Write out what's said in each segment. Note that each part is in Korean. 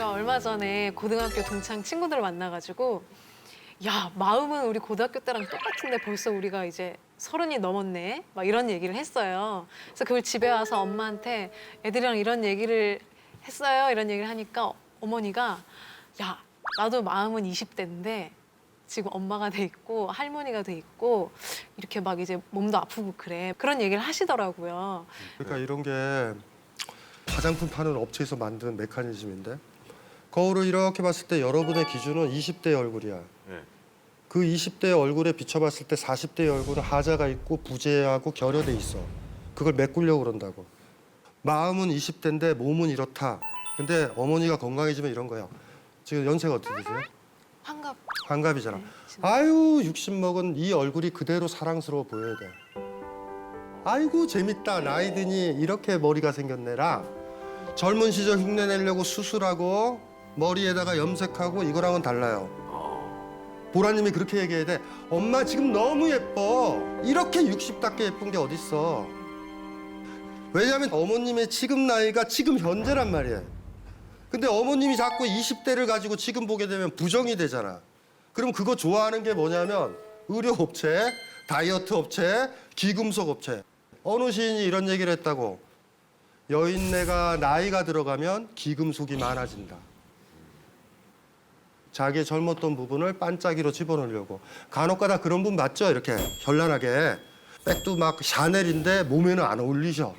제가 얼마 전에 고등학교 동창 친구들을 만나가지고 야, 마음은 우리 고등학교 때랑 똑같은데 벌써 우리가 이제 30이 넘었네? 막 이런 얘기를 했어요. 그래서 그걸 집에 와서 엄마한테 애들이랑 이런 얘기를 했어요. 이런 얘기를 하니까 어머니가 야, 나도 마음은 20대인데 지금 엄마가 돼 있고 할머니가 돼 있고 이렇게 막 이제 몸도 아프고 그래. 그런 얘기를 하시더라고요. 그러니까 이런 게 화장품 파는 업체에서 만든 메커니즘인데 거울을 이렇게 봤을 때 여러분의 기준은 20대의 얼굴이야. 네. 그 20대의 얼굴에 비춰봤을 때 40대의 얼굴은 하자가 있고 부재하고 결여돼 있어. 그걸 메꾸려고 그런다고. 마음은 20대인데 몸은 이렇다. 근데 어머니가 건강해지면 이런 거야. 지금 연세가 어떻게 되세요? 환갑. 환갑이잖아. 네, 지금. 아유 60 먹은 이 얼굴이 그대로 사랑스러워 보여야 돼. 아이고 재밌다. 나이 드니 이렇게 머리가 생겼네라. 젊은 시절 흉내 내려고 수술하고 머리에다가 염색하고 이거랑은 달라요. 보라님이 그렇게 얘기해야 돼. 엄마 지금 너무 예뻐. 이렇게 60답게 예쁜 게 어딨어. 왜냐하면 어머님의 지금 나이가 지금 현재란 말이에요. 근데 어머님이 자꾸 20대를 가지고 지금 보게 되면 부정이 되잖아. 그럼 그거 좋아하는 게 뭐냐면 의료업체, 다이어트 업체, 귀금속 업체. 어느 시인이 이런 얘기를 했다고. 여인네가 나이가 들어가면 귀금속이 많아진다. 자기의 젊었던 부분을 반짝이로 집어넣으려고. 간혹가다 그런 분 맞죠? 이렇게 현란하게. 백도 막 샤넬인데 몸에는 안 어울리셔.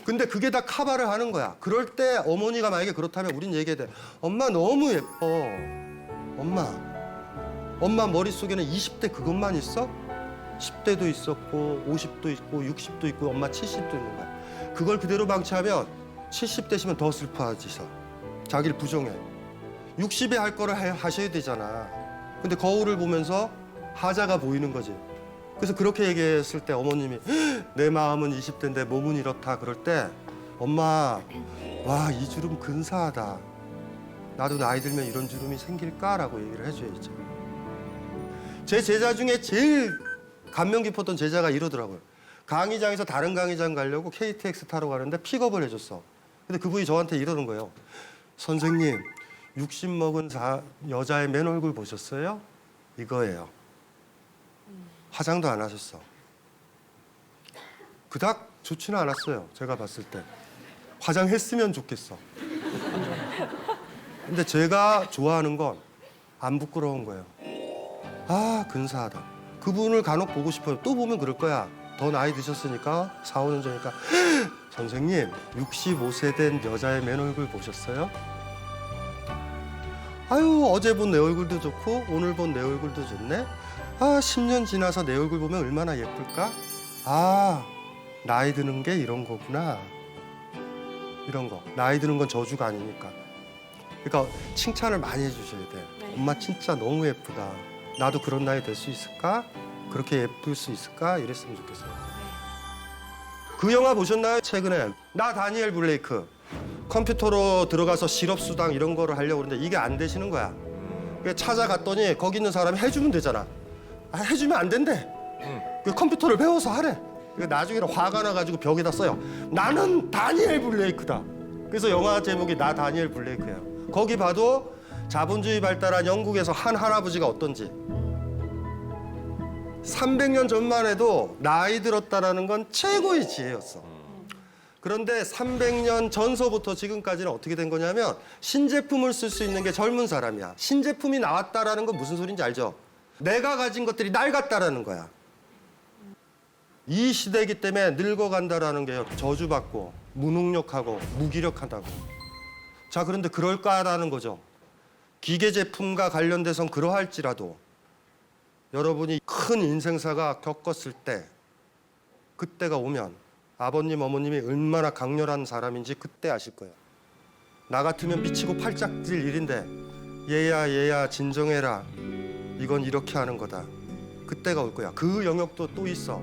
근데 그게 다 카바를 하는 거야. 그럴 때 어머니가 만약에 그렇다면 우린 얘기해야 돼. 엄마 너무 예뻐. 엄마 머릿속에는 20대 그것만 있어? 10대도 있었고 50도 있고 60도 있고 엄마 70도 있는 거야. 그걸 그대로 방치하면 70대시면 더 슬퍼하지서. 자기를 부정해. 60에 할 거를 하셔야 되잖아. 근데 거울을 보면서 하자가 보이는 거지. 그래서 그렇게 얘기했을 때 어머님이 내 마음은 20대인데 몸은 이렇다 그럴 때 엄마 와 이 주름 근사하다. 나도 나이 들면 이런 주름이 생길까라고 얘기를 해줘야지. 제 제자 중에 제일 감명 깊었던 제자가 이러더라고요. 강의장에서 다른 강의장 가려고 KTX 타러 가는데 픽업을 해줬어. 근데 그분이 저한테 이러는 거예요. 선생님 60 먹은 여자의 맨 얼굴 보셨어요? 이거예요. 화장도 안 하셨어. 그닥 좋지는 않았어요. 제가 봤을 때. 화장했으면 좋겠어. 근데 제가 좋아하는 건 안 부끄러운 거예요. 아, 근사하다. 그분을 간혹 보고 싶어요. 또 보면 그럴 거야. 더 나이 드셨으니까 4, 5년 전이니까 선생님 65세 된 여자의 맨 얼굴 보셨어요? 아유 어제 본 내 얼굴도 좋고 오늘 본 내 얼굴도 좋네. 아 10년 지나서 내 얼굴 보면 얼마나 예쁠까? 아 나이 드는 게 이런 거구나. 이런 거. 나이 드는 건 저주가 아니니까. 그러니까 칭찬을 많이 해주셔야 돼. 네. 엄마 진짜 너무 예쁘다. 나도 그런 나이 될 수 있을까? 그렇게 예쁠 수 있을까? 이랬으면 좋겠어요. 그 영화 보셨나요? 최근에 나 다니엘 블레이크. 컴퓨터로 들어가서 실업수당 이런 거를 하려고 그러는데 이게 안 되시는 거야. 그래서 찾아갔더니 거기 있는 사람이 해주면 되잖아. 아, 해주면 안 된대. 그 컴퓨터를 배워서 하래. 나중에는 화가 나가지고 벽에다 써요. 나는 다니엘 블레이크다. 그래서 영화 제목이 나 다니엘 블레이크예요. 거기 봐도 자본주의 발달한 영국에서 한 할아버지가 어떤지. 300년 전만 해도 나이 들었다라는 건 최고의 지혜였어. 그런데 300년 전서부터 지금까지는 어떻게 된 거냐면 신제품을 쓸 수 있는 게 젊은 사람이야. 신제품이 나왔다라는 건 무슨 소린지 알죠? 내가 가진 것들이 낡았다라는 거야. 이 시대이기 때문에 늙어간다라는 게 저주받고 무능력하고 무기력하다고. 자, 그런데 그럴까라는 거죠. 기계 제품과 관련돼선 그러할지라도 여러분이 큰 인생사가 겪었을 때 그때가 오면 아버님, 어머님이 얼마나 강렬한 사람인지 그때 아실 거예요. 나 같으면 미치고 팔짝질 일인데 얘야 진정해라. 이건 이렇게 하는 거다. 그때가 올 거야. 그 영역도 또 있어.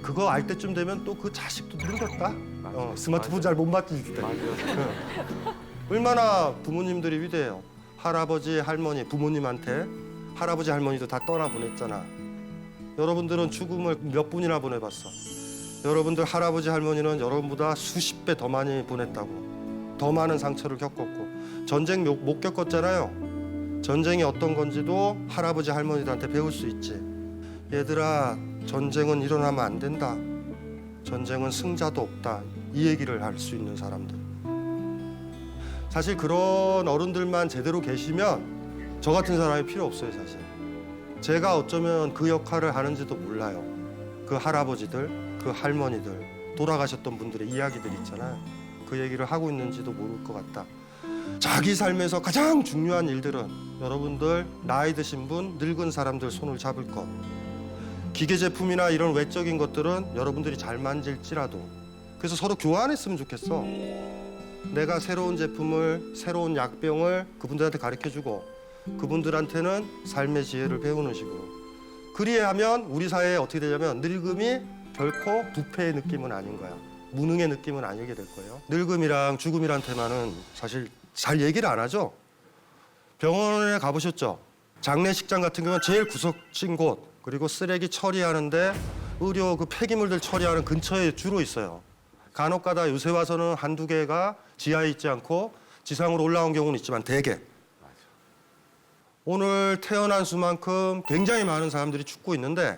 그거 알 때쯤 되면 또 그 자식도 늙었다. 스마트폰 잘 못 만질 때. 얼마나 부모님들이 위대해요. 할아버지, 할머니, 부모님한테 할아버지, 할머니도 다 떠나보냈잖아. 여러분들은 죽음을 몇 분이나 보내봤어. 여러분들 할아버지, 할머니는 여러분보다 수십 배 더 많이 보냈다고. 더 많은 상처를 겪었고 전쟁 못 겪었잖아요. 전쟁이 어떤 건지도 할아버지 할머니들한테 배울 수 있지. 얘들아, 전쟁은 일어나면 안 된다. 전쟁은 승자도 없다. 이 얘기를 할 수 있는 사람들. 사실 그런 어른들만 제대로 계시면 저 같은 사람이 필요 없어요, 사실. 제가 어쩌면 그 역할을 하는지도 몰라요. 그 할아버지들, 그 할머니들, 돌아가셨던 분들의 이야기들 있잖아요. 그 얘기를 하고 있는지도 모를 것 같다. 자기 삶에서 가장 중요한 일들은 여러분들 나이 드신 분, 늙은 사람들 손을 잡을 것. 기계 제품이나 이런 외적인 것들은 여러분들이 잘 만질지라도 그래서 서로 교환했으면 좋겠어. 내가 새로운 제품을, 새로운 약병을 그분들한테 가르쳐주고 그분들한테는 삶의 지혜를 배우는 식으로. 그리하면 우리 사회에 어떻게 되냐면 늙음이 결코 부패의 느낌은 아닌 거야. 무능의 느낌은 아니게 될 거예요. 늙음이랑 죽음이란 테마는 사실 잘 얘기를 안 하죠. 병원에 가보셨죠? 장례식장 같은 경우는 제일 구석진 곳, 그리고 쓰레기 처리하는데 의료 그 폐기물들 처리하는 근처에 주로 있어요. 간혹 가다 요새 와서는 한두 개가 지하에 있지 않고 지상으로 올라온 경우는 있지만 대개. 오늘 태어난 수만큼 굉장히 많은 사람들이 죽고 있는데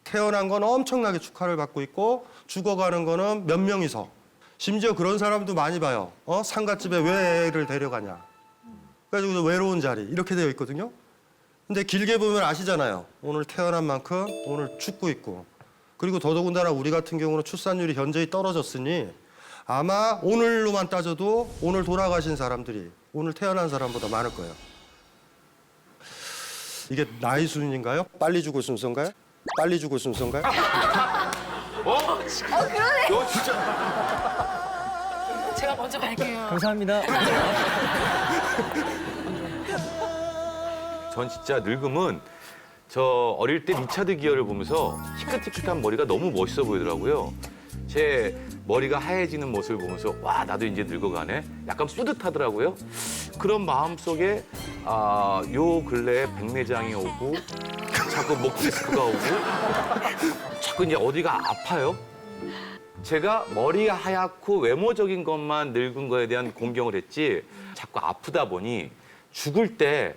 태어난 건 엄청나게 축하를 받고 있고 죽어가는 거는 몇 명이서. 심지어 그런 사람도 많이 봐요. 상갓집에 왜 애를 데려가냐. 그래가지고 외로운 자리 이렇게 되어 있거든요. 근데 길게 보면 아시잖아요. 오늘 태어난 만큼 오늘 죽고 있고. 그리고 더더군다나 우리 같은 경우는 출산율이 현저히 떨어졌으니 아마 오늘로만 따져도 오늘 돌아가신 사람들이 오늘 태어난 사람보다 많을 거예요. 이게 나이 순인가요? 빨리 죽을 순서인가요? 빨리 죽을 순서인가요? 그러네. 너 진짜 제가 먼저 갈게요. 감사합니다. 전 진짜 늙음은 저 어릴 때 리차드 기어를 보면서 희끗희끗한 머리가 너무 멋있어 보이더라고요. 제 머리가 하얘지는 모습을 보면서 와 나도 이제 늙어가네. 약간 뿌듯하더라고요. 그런 마음속에 요 근래에 백내장이 오고 자꾸 목 디스크가 오고 자꾸 이제 어디가 아파요. 제가 머리가 하얗고 외모적인 것만 늙은 거에 대한 공경을 했지 자꾸 아프다 보니 죽을 때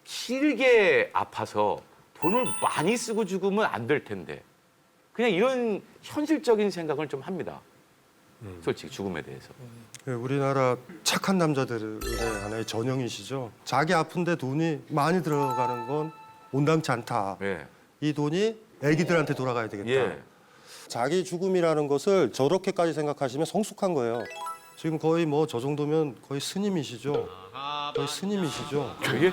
길게 아파서 돈을 많이 쓰고 죽으면 안 될 텐데 그냥 이런 현실적인 생각을 좀 합니다. 솔직히 죽음에 대해서. 네, 우리나라 착한 남자들의 하나의 전형이시죠. 자기 아픈데 돈이 많이 들어가는 건 온당치 않다. 예. 이 돈이 애기들한테 돌아가야 되겠다. 예. 자기 죽음이라는 것을 저렇게까지 생각하시면 성숙한 거예요. 지금 거의 뭐 저 정도면 거의 스님이시죠. 거의 스님이시죠. 예?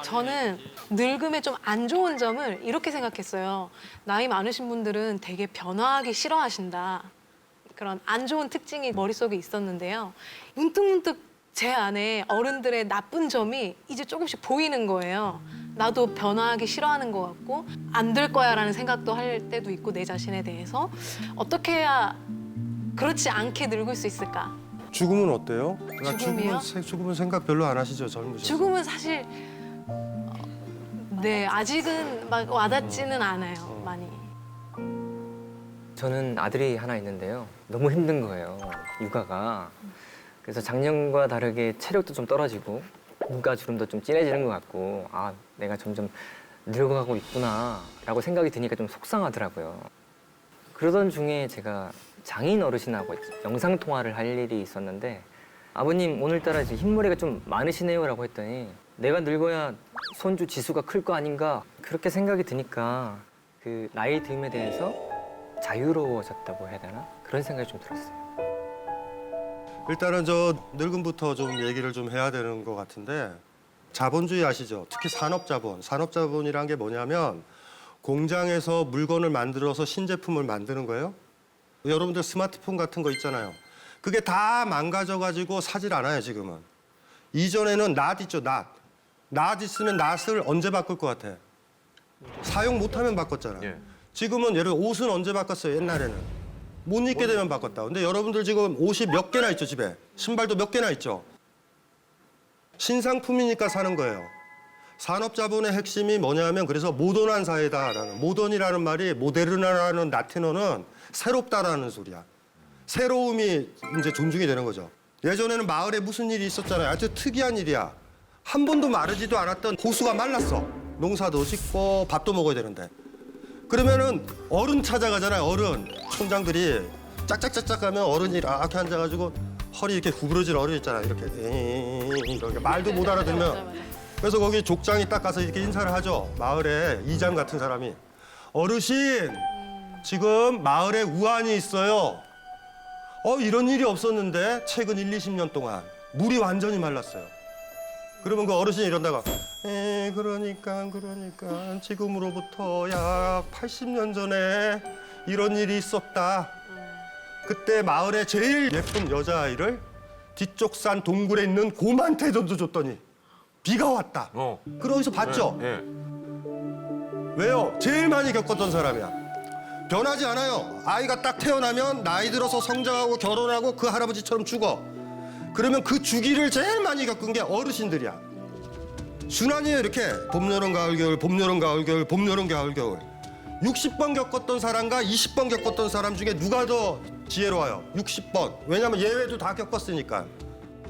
저는 늙음의 좀 안 좋은 점을 이렇게 생각했어요. 나이 많으신 분들은 되게 변화하기 싫어하신다. 그런 안 좋은 특징이 머릿속에 있었는데요. 문득문득 제 안에 어른들의 나쁜 점이 이제 조금씩 보이는 거예요. 나도 변화하기 싫어하는 것 같고 안 될 거야라는 생각도 할 때도 있고 내 자신에 대해서 어떻게 해야 그렇지 않게 늙을 수 있을까? 죽음은 어때요? 죽음이요? 죽음은 생각 별로 안 하시죠, 젊으셔서. 죽음은 사실 네 아직은 막 와닿지는 않아요 많이. 저는 아들이 하나 있는데요. 너무 힘든 거예요, 육아가. 그래서 작년과 다르게 체력도 좀 떨어지고 눈가 주름도 좀 진해지는 것 같고 아, 내가 점점 늙어가고 있구나라고 생각이 드니까 좀 속상하더라고요. 그러던 중에 제가 장인 어르신하고 영상 통화를 할 일이 있었는데 아버님 오늘따라 이제 흰머리가 좀 많으시네요라고 했더니 내가 늙어야 손주 지수가 클 거 아닌가 그렇게 생각이 드니까 그 나이 듦에 대해서 자유로워졌다고 해야 되나 그런 생각이 좀 들었어요. 일단은 저 늙음부터 좀 얘기를 좀 해야 되는 것 같은데 자본주의 아시죠? 특히 산업자본. 산업자본이란 게 뭐냐면 공장에서 물건을 만들어서 신제품을 만드는 거예요. 여러분들 스마트폰 같은 거 있잖아요. 그게 다 망가져가지고 사질 않아요, 지금은. 이전에는 낫 있죠, 낫. 낫 있으면 낫을 언제 바꿀 것 같아? 사용 못하면 바꿨잖아. 예. 지금은 예를 들어 옷은 언제 바꿨어요, 옛날에는? 못 입게 되면 바꿨다. 근데 여러분들 지금 옷이 몇 개나 있죠, 집에. 신발도 몇 개나 있죠. 신상품이니까 사는 거예요. 산업자본의 핵심이 뭐냐면 그래서 모던한 사회다라는 모던이라는 말이 모데르나라는 라틴어는 새롭다라는 소리야. 새로움이 이제 존중이 되는 거죠. 예전에는 마을에 무슨 일이 있었잖아요. 아주 특이한 일이야. 한 번도 마르지도 않았던 호수가 말랐어. 농사도 짓고 밥도 먹어야 되는데. 그러면은 어른 찾아가잖아요. 어른. 촌장들이 짝짝짝짝 하면 어른이 이렇게 앉아가지고 허리 이렇게 구부러진 어른 있잖아요. 이렇게 말도 못 알아들으면. 그래서 거기 족장이 딱 가서 이렇게 인사를 하죠. 마을에 이장 같은 사람이. 어르신, 지금 마을에 우환이 있어요. 이런 일이 없었는데 최근 1, 20년 동안 물이 완전히 말랐어요. 그러면 그 어르신이 이런다가 그러니까 지금으로부터 약 80년 전에 이런 일이 있었다. 그때 마을에 제일 예쁜 여자아이를 뒤쪽 산 동굴에 있는 곰한테 던져줬더니 비가 왔다. 그걸 어디서 봤죠? 예. 왜요? 제일 많이 겪었던 사람이야. 변하지 않아요. 아이가 딱 태어나면 나이 들어서 성장하고 결혼하고 그 할아버지처럼 죽어. 그러면 그 주기를 제일 많이 겪은 게 어르신들이야. 순환이에요. 이렇게 봄, 여름, 가을, 겨울, 봄, 여름, 가을, 겨울, 봄, 여름, 가을, 겨울. 60번 겪었던 사람과 20번 겪었던 사람 중에 누가 더 지혜로워요? 60번. 왜냐면 예외도 다 겪었으니까.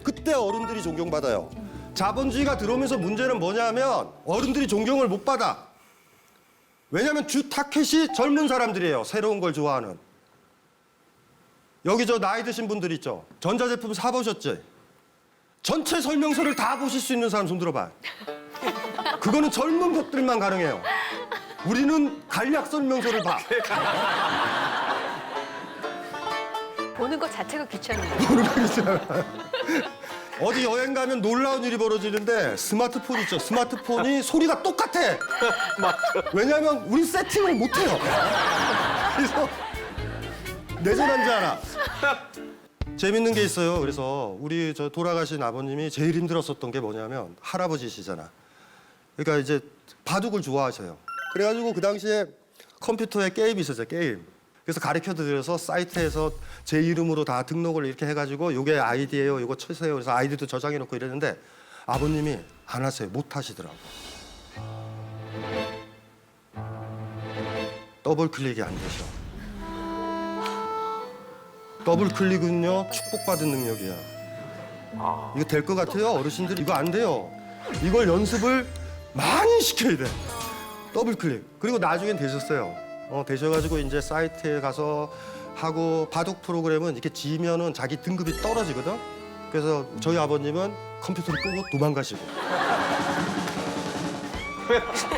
그때 어른들이 존경받아요. 자본주의가 들어오면서 문제는 뭐냐면 어른들이 존경을 못 받아. 왜냐면 주 타켓이 젊은 사람들이에요. 새로운 걸 좋아하는. 여기 저 나이 드신 분들 있죠? 전자제품 사보셨지? 전체 설명서를 다 보실 수 있는 사람 손 들어봐. 그거는 젊은 것들만 가능해요. 우리는 간략 설명서를 봐. 보는 것 자체가 귀찮아요. 어디 여행 가면 놀라운 일이 벌어지는데 스마트폰 있죠? 스마트폰이 소리가 똑같아. 왜냐면 우리 세팅을 못해요. 그래서 내전한 줄 알아. 재밌는 게 있어요. 그래서 우리 저 돌아가신 아버님이 제일 힘들었었던 게 뭐냐면 할아버지시잖아. 그러니까 이제 바둑을 좋아하셔요. 그래가지고 그 당시에 컴퓨터에 게임이 있었어요. 게임. 그래서 가르쳐드려서 사이트에서 제 이름으로 다 등록을 이렇게 해가지고 요게 아이디예요. 요거 쳐세요. 그래서 아이디도 저장해놓고 이랬는데 아버님이 안 하세요. 못 하시더라고. 더블 클릭이 안 되셔. 더블 클릭은요 축복받은 능력이야. 이거 될 것 같아요? 어르신들 이거 안 돼요. 이걸 연습을 많이 시켜야 돼. 더블 클릭. 그리고 나중엔 되셨어요. 되셔가지고 이제 사이트에 가서 하고 바둑 프로그램은 이렇게 지면은 자기 등급이 떨어지거든. 그래서 저희 아버님은 컴퓨터를 끄고 도망가시고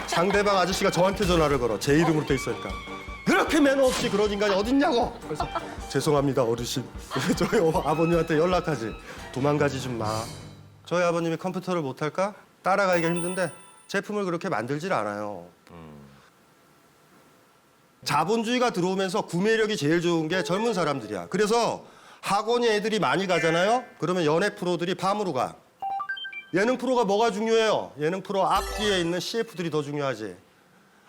상대방 아저씨가 저한테 전화를 걸어. 제 이름으로 돼 있으니까. 그렇게 매너 없이 그런 인간이 어딨냐고. 그래서 죄송합니다 어르신. 저희 아버님한테 연락하지. 도망가지 좀 마. 저희 아버님이 컴퓨터를 못할까? 따라가기가 힘든데 제품을 그렇게 만들질 않아요. 자본주의가 들어오면서 구매력이 제일 좋은 게 젊은 사람들이야. 그래서 학원에 애들이 많이 가잖아요. 그러면 연애 프로들이 밤으로 가. 예능 프로가 뭐가 중요해요? 예능 프로 앞뒤에 있는 CF들이 더 중요하지.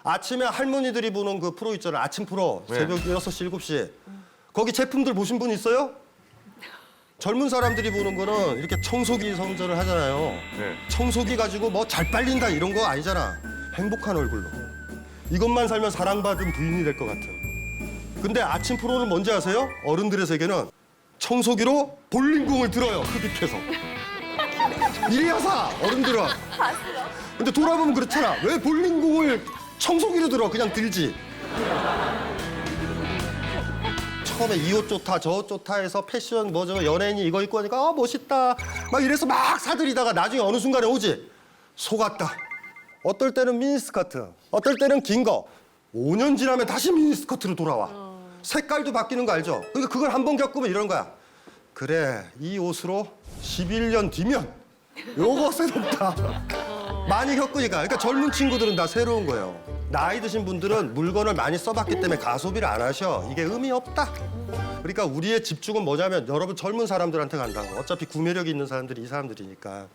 아침에 할머니들이 보는 그 프로 있잖아요. 아침 프로. 네. 새벽 6시, 7시. 거기 제품들 보신 분 있어요? 젊은 사람들이 보는 거는 이렇게 청소기 선전을 하잖아요. 네. 청소기 가지고 뭐 잘 빨린다 이런 거 아니잖아. 행복한 얼굴로. 이것만 살면 사랑받은 부인이 될 것 같아. 근데 아침 프로는 뭔지 아세요? 어른들의 세계는 청소기로 볼링공을 들어요. 흡입해서. 이래야사 어른들은. 근데 돌아보면 그렇잖아. 왜 볼링공을 청소기로 들어? 그냥 들지. 처음에 이 옷 좋다 저 옷 좋다 해서 패션 뭐죠 연예인이 이거 입고 하니까 멋있다 막 이래서 막 사들이다가 나중에 어느 순간에 오지. 속았다. 어떨 때는 미니스커트, 어떨 때는 긴 거. 5년 지나면 다시 미니스커트로 돌아와. 색깔도 바뀌는 거 알죠? 그러니까 그걸 한 번 겪으면 이런 거야. 그래, 이 옷으로 11년 뒤면 요거 새롭다. 많이 겪으니까. 그러니까 젊은 친구들은 다 새로운 거예요. 나이 드신 분들은 물건을 많이 써봤기 때문에 가소비를 안 하셔. 이게 의미 없다. 그러니까 우리의 집중은 뭐냐면 여러분 젊은 사람들한테 간다고. 어차피 구매력이 있는 사람들이 이 사람들이니까.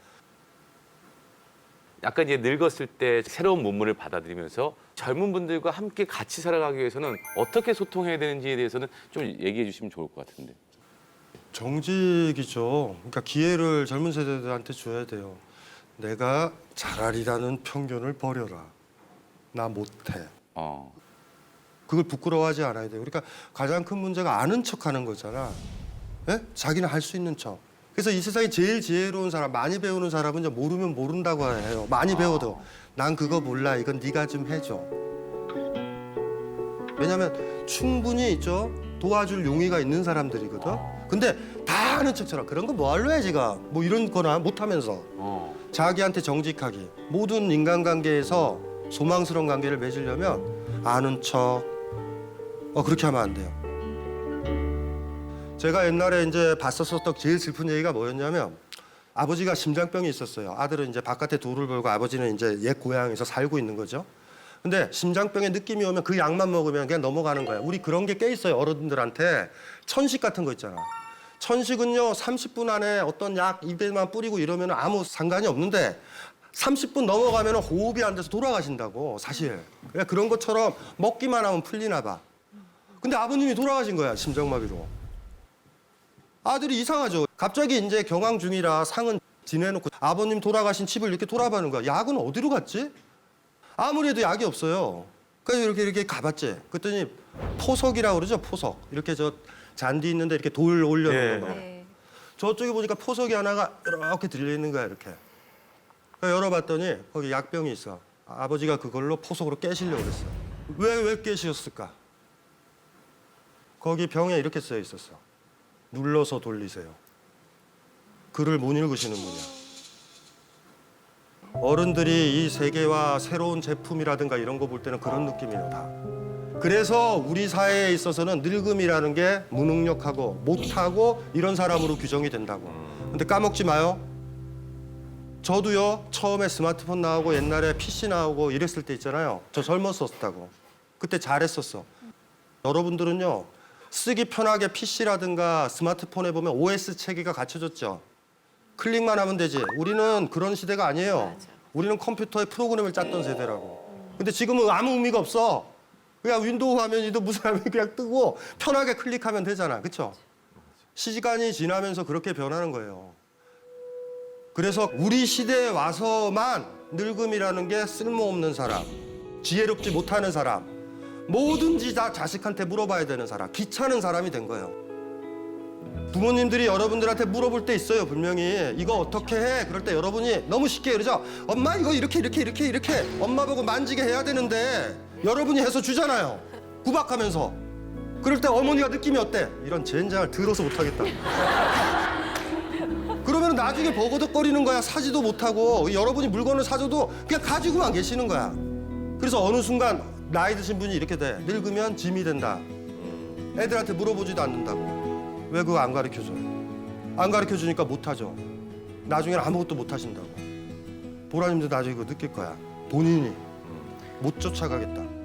약간 이제 늙었을 때 새로운 문물을 받아들이면서 젊은 분들과 함께 같이 살아가기 위해서는 어떻게 소통해야 되는지에 대해서는 좀 얘기해 주시면 좋을 것 같은데. 정직이죠. 그러니까 기회를 젊은 세대들한테 줘야 돼요. 내가 잘하리라는 편견을 버려라. 나 못해. 그걸 부끄러워하지 않아야 돼요. 그러니까 가장 큰 문제가 아는 척하는 거잖아. 예? 자기는 할 수 있는 척. 그래서 이 세상에 제일 지혜로운 사람, 많이 배우는 사람은 이제 모르면 모른다고 해요. 많이 배워도 난 그거 몰라. 이건 네가 좀 해줘. 왜냐하면 충분히 있죠. 도와줄 용의가 있는 사람들이거든. 근데 다 아는 척처럼 그런 거 뭐 할래 지가 뭐 이런 거나 못하면서 자기한테 정직하게 모든 인간관계에서 소망스러운 관계를 맺으려면 아는 척 그렇게 하면 안 돼요. 제가 옛날에 이제 봤었던 제일 슬픈 얘기가 뭐였냐면 아버지가 심장병이 있었어요. 아들은 이제 바깥에 돈을 벌고 아버지는 이제 옛 고향에서 살고 있는 거죠. 근데 심장병의 느낌이 오면 그 약만 먹으면 그냥 넘어가는 거야. 우리 그런 게 꽤 있어요. 어른들한테 천식 같은 거 있잖아. 천식은요 30분 안에 어떤 약 입에만 뿌리고 이러면 아무 상관이 없는데 30분 넘어가면 호흡이 안 돼서 돌아가신다고 사실. 그러니까 그런 것처럼 먹기만 하면 풀리나 봐. 근데 아버님이 돌아가신 거야 심장마비로. 아들이 이상하죠. 갑자기 이제 경황 중이라 상은 지내놓고 아버님 돌아가신 집을 이렇게 돌아보는 거야. 약은 어디로 갔지? 아무래도 약이 없어요. 그래서 이렇게 가봤지. 그랬더니 포석이라고 그러죠. 포석. 이렇게 저 잔디 있는데 이렇게 돌 올려놓는 거. 네. 저쪽에 보니까 포석이 하나가 이렇게 들려 있는 거야. 이렇게. 그래서 열어봤더니 거기 약병이 있어. 아버지가 그걸로 포석으로 깨시려고 그랬어. 왜 깨시었을까? 거기 병에 이렇게 쓰여 있었어. 눌러서 돌리세요. 글을 못 읽으시는 분이야. 어른들이 이 세계와 새로운 제품이라든가 이런 거 볼 때는 그런 느낌이에요, 다. 그래서 우리 사회에 있어서는 늙음이라는 게 무능력하고 못하고 이런 사람으로 규정이 된다고. 근데 까먹지 마요. 저도요, 처음에 스마트폰 나오고 옛날에 PC 나오고 이랬을 때 있잖아요. 저 젊었었다고. 그때 잘했었어. 여러분들은요, 쓰기 편하게 PC라든가 스마트폰에 보면 OS 체계가 갖춰졌죠. 클릭만 하면 되지. 우리는 그런 시대가 아니에요. 우리는 컴퓨터에 프로그램을 짰던 세대라고. 근데 지금은 아무 의미가 없어. 그냥 윈도우 화면이도 무슨 화면이 그냥 뜨고 편하게 클릭하면 되잖아. 그렇죠? 시간이 지나면서 그렇게 변하는 거예요. 그래서 우리 시대에 와서만 늙음이라는 게 쓸모없는 사람, 지혜롭지 못하는 사람, 뭐든지 다 자식한테 물어봐야 되는 사람, 귀찮은 사람이 된 거예요. 부모님들이 여러분들한테 물어볼 때 있어요. 분명히 이거 어떻게 해? 그럴 때 여러분이 너무 쉽게 그러죠. 엄마 이거 이렇게 엄마 보고 만지게 해야 되는데 여러분이 해서 주잖아요. 구박하면서. 그럴 때 어머니가 느낌이 어때? 이런 젠장을 들어서 못하겠다. 그러면 나중에 버거덕거리는 거야. 사지도 못하고 여러분이 물건을 사줘도 그냥 가지고만 계시는 거야. 그래서 어느 순간 나이 드신 분이 이렇게 돼. 늙으면 짐이 된다. 애들한테 물어보지도 않는다고. 왜 그거 안 가르쳐줘요? 안 가르쳐주니까 못하죠. 나중에는 아무것도 못하신다고. 보라님도 나중에 그거 느낄 거야. 본인이 못 쫓아가겠다.